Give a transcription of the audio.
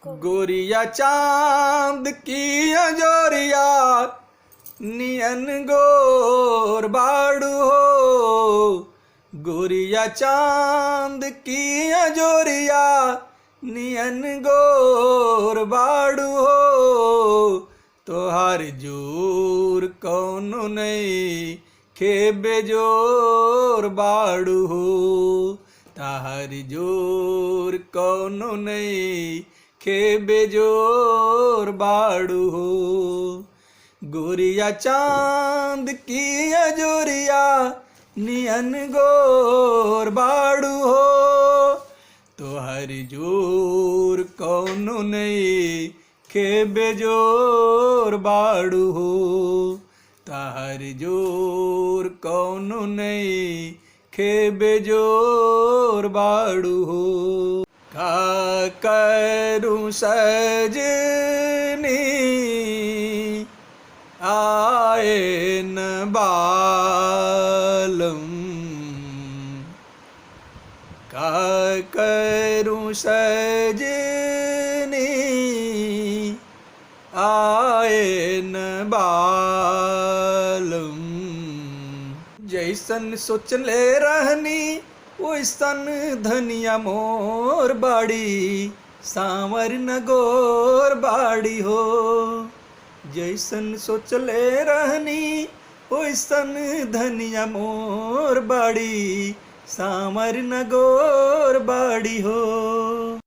गोरिया चांद की अजोरिया नियन गोर बाड़ू हो। गोरिया चांद की अजोरिया नियन गोर बाड़ू हो। तोहार जोर कौनो नहीं खे बेजोर बाड़ू हो। ताहार जोर कौनो नहीं खे बेजोर बाड़ू हो। गोरिया चांद की अजोरिया नियन गोर बाड़ू हो। तोहर जोर कौनो नहीं खे बेजोर बाड़ू हो। ताहर जोर कौनो नहीं खे बेजोर बाड़ू हो। का करूं सजनी आए न बालम। का करूं सजनी आए न बालम। जैसन सोचले रहनी वैसन धनिया मोर बाड़ी सांवर न गोर बाड़ी हो। जैसन सोचले रहनी वैसन धनिया मोर बाड़ी सांवर न गोर बाड़ी हो।